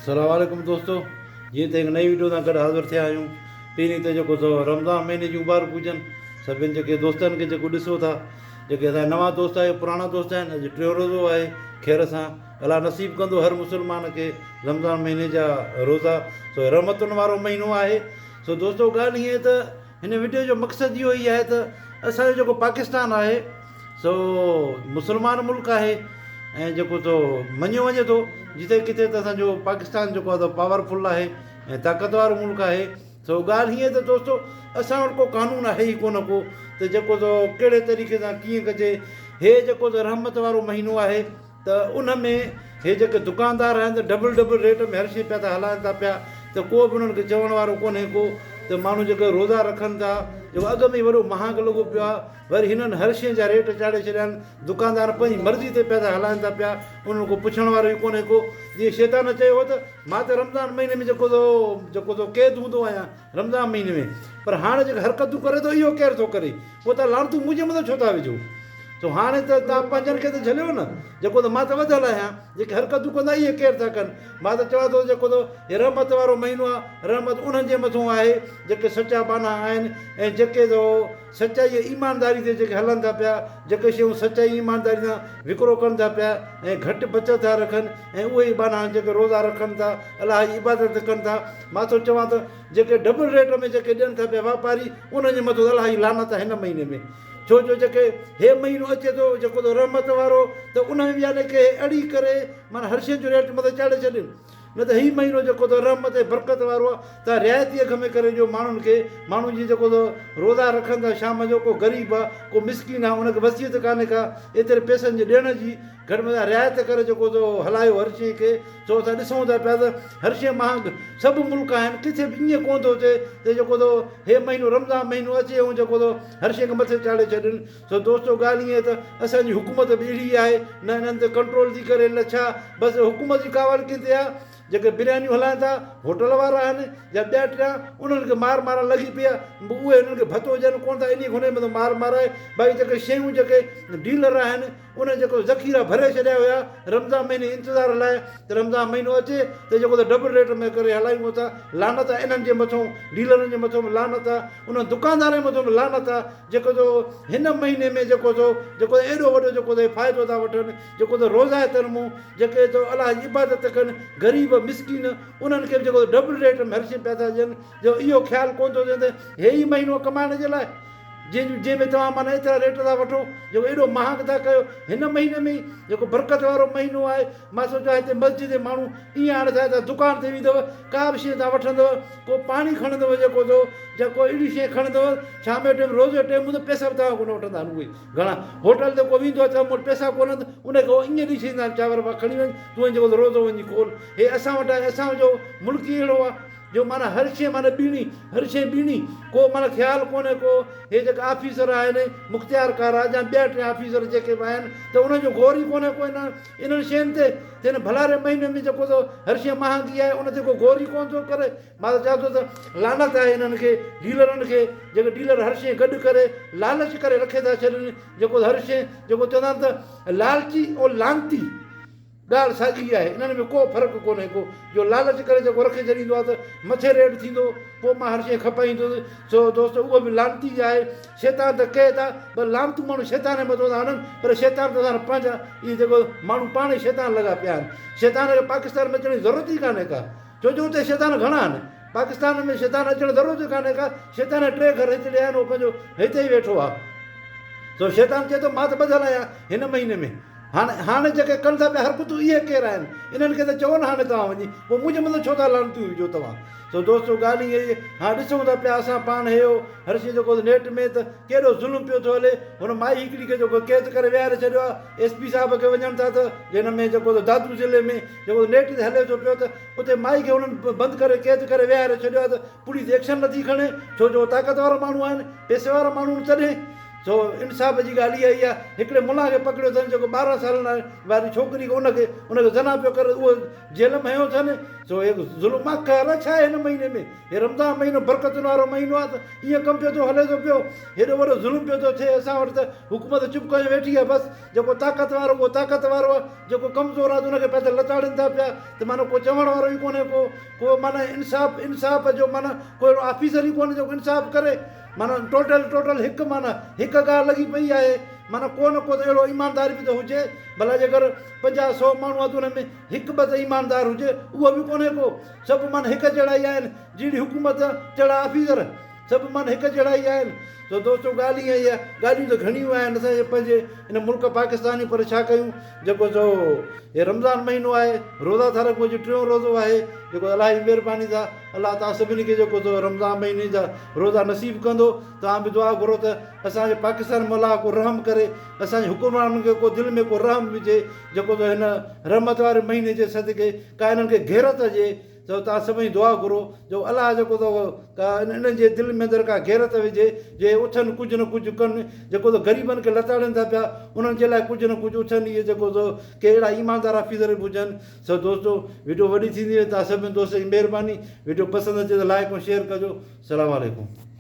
अस्सलाम वालेकुम दोस्तों, जीअं त हिकु नई वीडियो सां गॾु हाज़िर थिया आहियूं। पहिरीं त जेको रमज़ान महीने जी मुबारक हुजनि सभिनि जेके दोस्तनि खे जेको ॾिसो था, जेके असांजा नवां दोस्त आहे पुराणा दोस्त आहिनि। अॼु टियों रोज़ो आहे ख़ैर सां, अलाह नसीब कंदो हर मुस्लमान खे रमज़ान महीने जा रोज़ा। सो रहमतुनि वारो महीनो आहे। सो दोस्तो ॻाल्हि हीअं त हिन वीडियो जो मक़सदु इहो ई आहे त असांजो जेको पाकिस्तान आहे सो मुस्लमान मुल्क आहे ऐं जेको मञियो वञे थो जिते किथे त असांजो पाकिस्तान जेको आहे पावरफुल आहे ऐं ताक़तवर मुल्क आहे। सो ॻाल्हि हीअं त दोस्तो असां वटि को कानून आहे ई कोन को त जेको कहिड़े तरीक़े सां कीअं कजे। हे जेको रहमत वारो महीनो आहे त उन में हे जेके दुकानदार आहिनि त डबल डबल रेट में हर शइ पिया था हलाइनि था पिया, त को बि उन्हनि खे चवण वारो कोन्हे को त माण्हू जेके रोज़ा रखनि था जेको अघ में वॾो महांग लॻो पियो आहे, वरी हिननि हर शइ जा रेट चाढ़े छॾिया आहिनि। दुकानदार पंहिंजी मर्ज़ी ते पिया था हलाइनि था पिया, उन्हनि को पुछण वारो ई कोन्हे को। जीअं शैतान चयो हो त मां त रमज़ान महीने में जेको क़ैद हूंदो आहियां रमज़ान महीने में, पर हाणे जेके हरकतूं करे थो इहो केरु थो करे, पोइ त लानतूं मुंहिंजे मथां छो था विझो। सो हाणे त तव्हां पंहिंजनि खे त झलियो न, जेको त मां त वधियल आहियां, जेके हरकतूं कंदा इहे केरु था कनि। मां त चवां थो जेको हे रहमत वारो महीनो आहे, रहमत उन्हनि जे मथां आहे जेके सचा बाना आहिनि ऐं जेके सचाई ईमानदारी ते जेके हलनि था पिया, जेके शयूं सचाई ईमानदारी सां विकिरो कनि था पिया ऐं घटि बचत था रखनि ऐं उहे ई बाना जेके रोज़ा रखनि था, अलाह जी इबादत कनि था। मां थो चवां त जेके डबल रेट में जेके ॾियनि था पिया वापारी, उन्हनि जे मथां अलाह जी लानत आहे हिन महीने में। छो जो जेके हे महीनो अचे थो जेको रहमत वारो, त उन में बि यानी की अड़ी करे माना हर शइ जो रेट मथे चाढ़े छॾनि। न त हीउ महीनो जेको रहमत ऐं बरकत वारो आहे, त रिआयती अघ में करे ॾियो माण्हुनि खे। माण्हू जी जेको रोज़ा रखनि था शाम जो, को ग़रीब आहे को मिसकिन आहे, उनखे वसियत कान्हे का एतिरे पैसनि जे ॾियण जी, घटि में घटि रिआयत करे जेको हलायो हर शइ खे। छो असां ॾिसूं था पिया त हर शइ महांग सभु मुल्क आहिनि, किथे बि ईअं कोन थो थिए त जेको हे महीनो रमज़ान महीनो अचे ऐं जेको हर शइ खे मथे चाढ़े छॾनि। सो दोस्तो ॻाल्हि ईअं त असांजी हुकूमत बि अहिड़ी आहे, न हिननि ते कंट्रोल थी करे न छा, बसि हुकूमत जी कावड़ किथे आहे। जेके बिरयानियूं हलाइनि था होटल वारा आहिनि या ॿिया टिया, उन्हनि खे मार मारण लॻी पिया, उहे उन्हनि खे भतो ॾियनि कोन था, इन हुन में मार माराए। भाई जेके शयूं जेके डीलर आहिनि उन जेको ज़ख़ीरा भरे छॾिया हुया रमज़ान महीने इंतज़ार लाइ, त रमज़ान महीनो अचे त जेको डबल रेट में करे हलायूं था। लानत आहे इन्हनि जे मथां, डीलरनि जे मथां बि लानत आहे, उन्हनि दुकानदारनि जे मथां बि लानत आहे जेको हिन महीने में जेको एॾो वॾो जेको फ़ाइदो था वठनि, जेको रोज़ाइतनि मूं जेके अलाह जी इबादत कनि, ग़रीब मिसकिन उन्हनि खे बि जेको डबल रेट में हर शइ पिया था ॾियनि। जो इहो ख़्यालु कोन थो थिए त हे ई महीनो कमाइण जे लाइ जंहिंमें तव्हां माना एतिरा रेट था वठो, जेको एॾो महांग था कयो हिन महीने में ई जेको बरकत वारो महीनो आहे। मां सोचियो हिते मस्जिद जे माण्हू ईअं हाणे छा दुकान ते वेंदव, का बि शइ तव्हां वठंदव, को पाणी खणंदव या को अहिड़ी शइ खणंदव शाम जो टाइम रोज़ जो टाइम त पैसा बि तव्हां कोन वठंदा आहिनि। उहे घणा होटल ते को वेंदो आहे त मूं वटि पैसा कोन्हनि, उनखे ईअं ॾेई छॾींदा आहिनि चांवर खणी वञि तूं जेको रोज़ो वञी खोल। हे असां वटि आहे, असांजो मुल्क ई अहिड़ो आहे जो माना हर शइ माना ॿीणी, हर शइ ॿीणी, को माना ख़्यालु कोन्हे को। हे जेके ऑफिसर आहिनि मुख़्तियारकार आहे या ॿिया टिया ऑफिसर जेके बि आहिनि, त उनजो गौर ई कोन्हे को इन्हनि शयुनि ते। त हिन भलारे महीने में जेको हर शइ महांगी आहे उन ते को गौर ई कोन थो करे। मां त चवां थो त लानत आहे हिननि खे डीलरनि खे, जेके डीलर हर शइ गॾु करे लालच करे रखे था छॾनि। जेको हर शइ जेको चवंदा आहिनि त लालची ऐं लानती ॻाल्हि साॻी आहे, इन्हनि में को फ़र्क़ु कोन्हे को। जो लालच करे जेको रखे छॾींदो आहे त मथे रेट थींदो, पोइ मां हर शइ खपाईंदुसि। सो दोस्तो उहो बि लानती आहे। शैतान त कहे था पर लानतूं माण्हू शैतान जे मथां था हणनि, पर शैतान त असां पंहिंजा इहे जेको माण्हू पाण ई शैतान लॻा पिया आहिनि। शैतान खे पाकिस्तान में अचण जी ज़रूरत ई कान्हे का, छो जो हुते शैतान घणा आहिनि। पाकिस्तान में शैतान अचण जी ज़रूरत ई कान्हे का, शैतान 3 घर हिते आहिनि, उहो पंहिंजो हिते ई वेठो आहे। सो शैतान चए थो मां त ॿधियल आहियां हिन महीने में। हाणे जेके कनि था पिया हरकतूं इहे केरु आहिनि, इन्हनि खे त चओ न हाणे तव्हां वञी, पोइ मुंहिंजे मथां छो था लानतियूं विझो तव्हां। सो दोस्तो ॻाल्हि इहा ई हाणे ॾिसूं था पिया असां पाण इहो हर शइ जेको नेट में त कहिड़ो ज़ुल्म पियो थो हले। हुन माई हिकिड़ी खे जेको कैद करे विहारे छॾियो आहे, SP साहिब खे वञनि था त हिन में जेको दादू ज़िले में जेको नेट ते हले थो पियो, त उते माई खे हुननि बंदि करे कैद करे विहारे छॾियो आहे, त पुलिस एक्शन नथी खणे छो जो ताक़त वारा माण्हू आहिनि, पैसे वारा माण्हू तॾहिं। सो इंसाफ़ जी ॻाल्हि इहा ई आहे हिकिड़े मुला खे पकड़ियो अथनि जेको 12 सालनि वारी छोकिरी खे उनखे ज़ना पियो करे उहो जेल में हयो अथनि सो हे ज़ुल्म आहे छा आहे हिन महीने में हे रमज़ान महीनो बरकतुनि वारो महीनो आहे त ईअं कमु पियो थो हले थो पियो हेॾो वॾो ज़ुल्म पियो थो थिए असां वटि त हुकूमत चुप करे वेठी आहे बसि जेको ताक़त वारो उहो ताक़त वारो आहे जेको कमज़ोर आहे त उनखे पिया त लताड़नि था पिया त माना को चवण वारो ई कोन्हे को माना इंसाफ़ जो माना को अहिड़ो ऑफिसर ई कोन्हे जेको इंसाफ़ करे माना टोटल हिकु माना हिकु ॻाल्हि लॻी पई आहे माना को न को त अहिड़ो ईमानदारी बि त हुजे भला जेकर 50-100 माण्हू आहे त हुन में हिकु ॿ त ईमानदार हुजे उहो बि कोन्हे को सभु माना हिकु जहिड़ा ई आहिनि जहिड़ी हुकूमत जहिड़ा ऑफिसर सभु माना हिकु जहिड़ा ई आहिनि सो दोस्तो ॻाल्हि ईअं ई आहे ॻाल्हियूं त घणियूं आहिनि असांजे पंहिंजे हिन मुल्क पाकिस्तान जी पर छा कयूं जेको सो हे रमज़ान महीनो आहे रोज़ा था रखूं अॼु 3 रोज़ो आहे जेको अलाही महिरबानी सां अलाह तव्हां सभिनी खे जेको सो रमज़ान महीने जा रोज़ा नसीब कंदो तव्हां बि दुआ घुरो त असांजे पाकिस्तान में अलाह को रहम करे असांजे हुकुमराननि खे को दिलि में को रहम विझे जेको सो हिन रहमत वारे महीने जे सदिके का हिननि खे गैरत हुजे त तव्हां सभई दुआ घुरो जो अलाह जेको अथव इन्हनि जे दिलि में अंदरि का गैरत विझे जे उथनि कुझु न कुझु कनि जेको ग़रीबनि खे लताड़नि था पिया उन्हनि जे लाइ कुझु न कुझु उथनि इहे जेको के अहिड़ा ईमानदार ऑफिसर बि हुजनि सो दोस्तो वीडियो वॾी थींदी तव्हां सभिनी दोस्तनि जी महिरबानी वीडियो पसंदि अचे त लाइक ऐं शेयर कजो सलाम वालेकुम।